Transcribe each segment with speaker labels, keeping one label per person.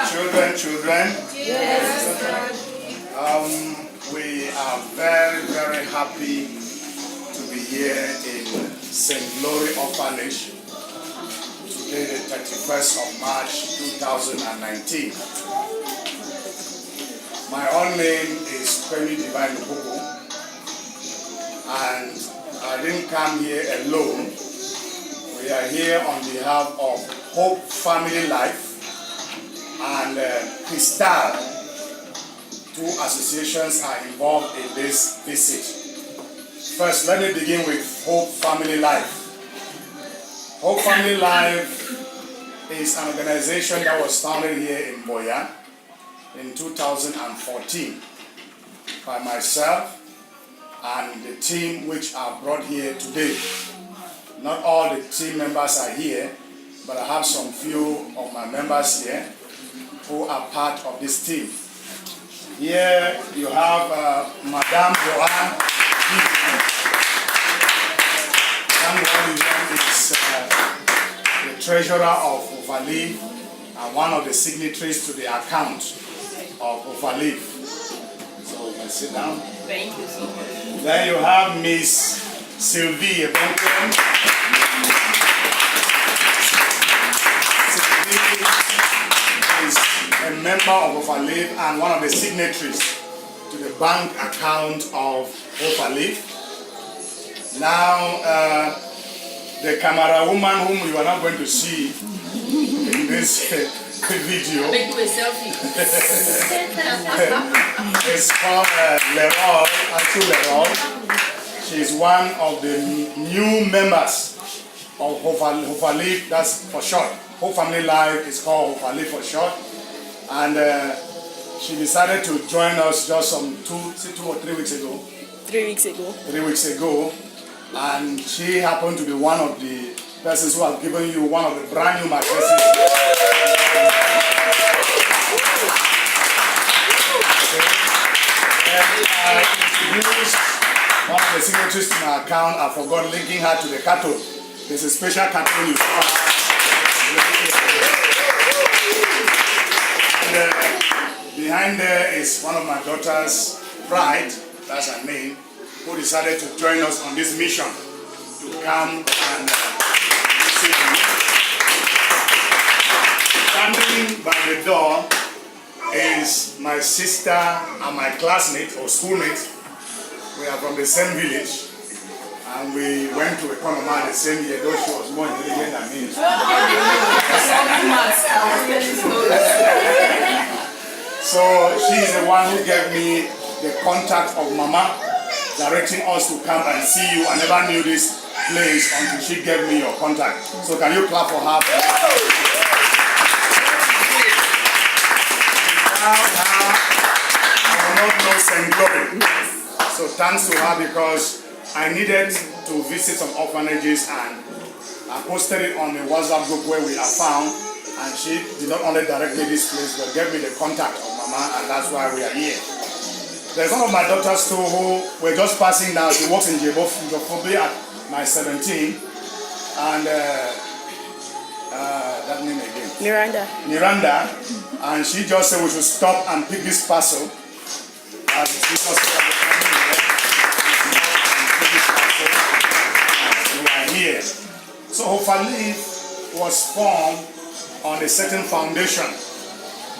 Speaker 1: Children.
Speaker 2: Yes.
Speaker 1: We are very, very happy to be here in St. Glory Orphanage today, the 31st of March 2019. My own name is Kwemi Divine Lukuku, and I didn't come here alone. We are here on behalf of Hope Family Life and Cristal. Two associations are involved in this visit. First, let me begin with Hope Family Life. Hope Family Life is an organization that was founded here in Boya in 2014 by myself and the team which are brought here today. Not all the team members are here, but I have some few of my members here who are part of this team. Here you have Madame Joanne. Madame Joanne is the treasurer of Ofalive and one of the signatories to the account of Ofalive. So you can sit down.
Speaker 2: Thank you so much.
Speaker 1: Then you have Miss Sylvie Ebenken. Sylvie is a member of Ofalive and one of the signatories to the bank account of Ofalive. Now, the camera woman whom you are not going to see in this video is called Leroy, Auntie Leroy. She is one of the new members of Ofalive, that's for short. Hope Family Life is called Ofalive for short. And she decided to join us just some 2 or 3 weeks ago.
Speaker 3: 3 weeks ago.
Speaker 1: 3 weeks ago. And she happened to be one of the persons who have given you one of the brand new mattresses. And I introduced one of the signatories to my account. I forgot linking her to the carton. There's a special carton you saw. And behind there is one of my daughters, Pride, that's her name, who decided to join us on this mission to come and visit you. Standing by the door is my sister and my classmate or schoolmate. We are from the same village. And we went to Economa the same year, though she was more intelligent than me. So she is the one who gave me the contact of Mama, directing us to come and see you. I never knew this place until she gave me your contact. So can you clap for her? I will not know St. Glory. So thanks to her because I needed to visit some orphanages and I posted it on the WhatsApp group where we are found, and she did not only direct me this place but gave me the contact of Mama, and that's why we are here. There's one of my daughters too who were just passing now. She works in Jofobi at my 17, and that name again? Miranda, and she just said we should stop and pick this parcel. And she just said here. So Ofalive was formed on a certain foundation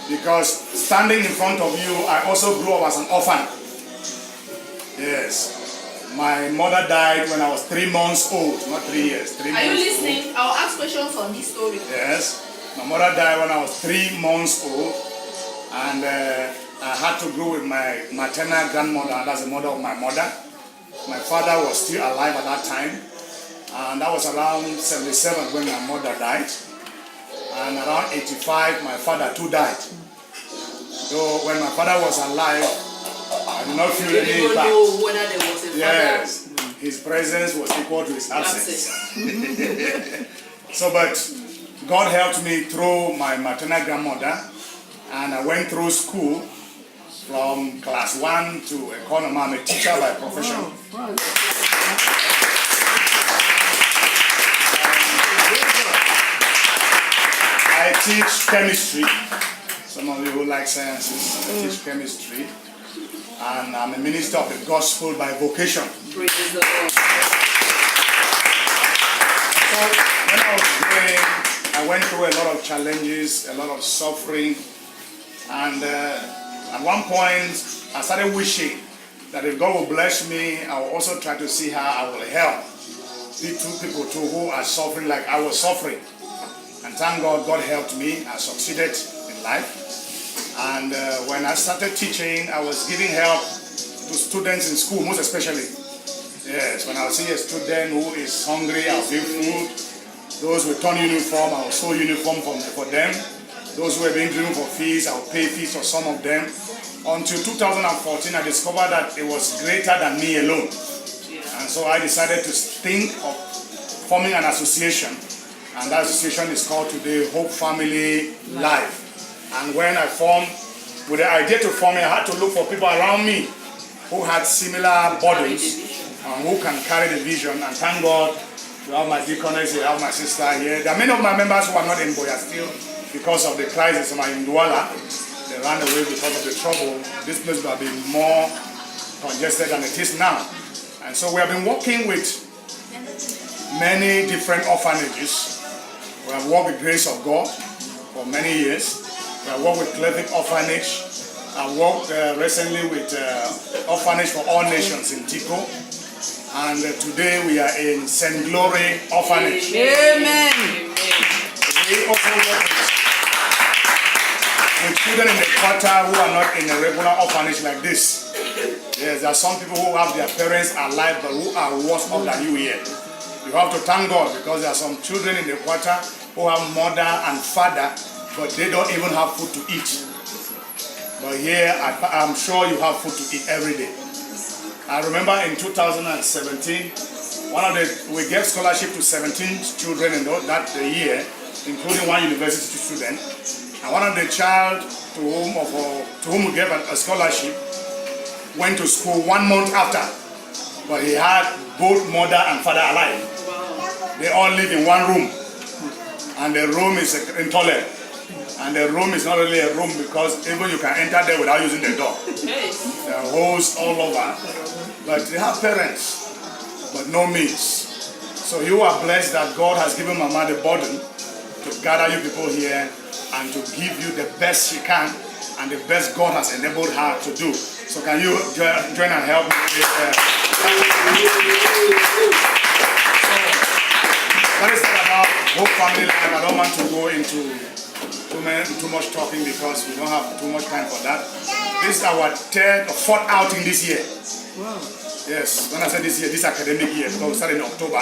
Speaker 1: because standing in front of you, I also grew up as an orphan. Yes. My mother died when I was 3 months old, not 3 years. 3 months.
Speaker 2: Are you listening? Old. I'll ask questions on this story.
Speaker 1: Yes. My mother died when I was 3 months old, and I had to grow with my maternal grandmother, that's the mother of my mother. My father was still alive at that time. And that was around 77 when my mother died. And around 85, my father too died. So when my father was alive, I did not feel any impact.
Speaker 2: Know whether there was a father.
Speaker 1: Yes, his presence was equal to his absence. So, but God helped me through my maternal grandmother, and I went through school from class 1 to Economa. I'm a teacher by profession. I teach chemistry, so Some of you who like sciences, I teach chemistry. And I'm a minister of the gospel by vocation.
Speaker 2: Praise the Lord.
Speaker 1: So when I was growing, I went through a lot of challenges, a lot of suffering. And at one point, I started wishing that if God will bless me, I will also try to see how I will help the two people too who are suffering like I was suffering. And thank God, God helped me. I succeeded in life. And when I started teaching, I was giving help to students in school, most especially. Yes, when I see a student who is hungry, I'll give food. Those with torn uniform, I'll sew uniform for them. Those who have been driven for fees, I'll pay fees for some of them. Until 2014, I discovered that it was greater than me alone. And so I decided to think of forming an association. And that association is called today Hope Family Life. And when I formed, with the idea to form it, I had to look for people around me who had similar burdens and who can carry the vision. And thank God, you have my deaconess here, you have my sister here. There are many of my members who are not in Boya still because of the crisis. Some are in Douala. They ran away because of the trouble. This place will have been more congested than it is now. And so we have been working with many different orphanages. We have worked with Grace of God for many years. We have worked with Clevic Orphanage. I worked recently with Orphanage for All Nations in Tico. And today we are in St. Glory Orphanage.
Speaker 2: Amen.
Speaker 1: We also work with children in the quarter who are not in a regular orphanage like this. Yes, there are some people who have their parents alive but who are worse off than you here. You have to thank God because there are some children in the quarter who have mother and father but they don't even have food to eat. But here, I'm sure you have food to eat every day. I remember in 2017, we gave scholarship to 17 children in that year, including one university student. And one of the child to whom we gave a scholarship went to school 1 month after. But he had both mother and father alive. They all live in one room. And the room is intolerant. And the room is not really a room because even you can enter there without using the door. There are holes all over. But they have parents, but no means. So you are blessed that God has given Mama the burden to gather you people here and to give you the best she can and the best God has enabled her to do. So can you join and help me? What is that about Hope Family Life? I don't want to go into too much talking because we don't have too much time for that. This is our fourth outing this year.
Speaker 2: Wow.
Speaker 1: Yes, when I said this year, this academic year, because we started in October.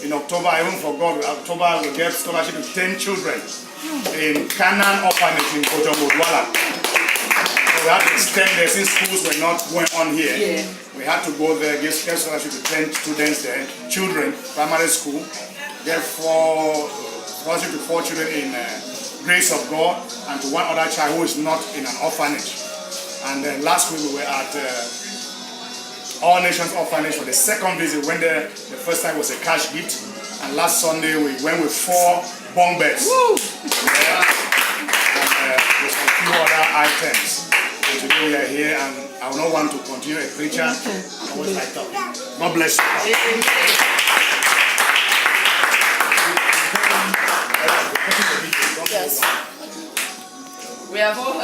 Speaker 1: In October, I even forgot, October we gave scholarship to 10 children in Canaan Orphanage in Kojomo, Douala. So we had to extend there since schools were not going on here.
Speaker 2: Yeah.
Speaker 1: We had to go there, give scholarship to 10 students there, children, primary school. Therefore, scholarship to 4 children in Grace of God and to one other child who is not in an orphanage. And then last week we were at All Nations Orphanage for the second visit. When the first time was a cash gift, and last Sunday we went with 4 bunk beds. And with a few other items. And today we are here, and I will not want to continue a preacher. I was like, God bless you.
Speaker 2: Yes. We have all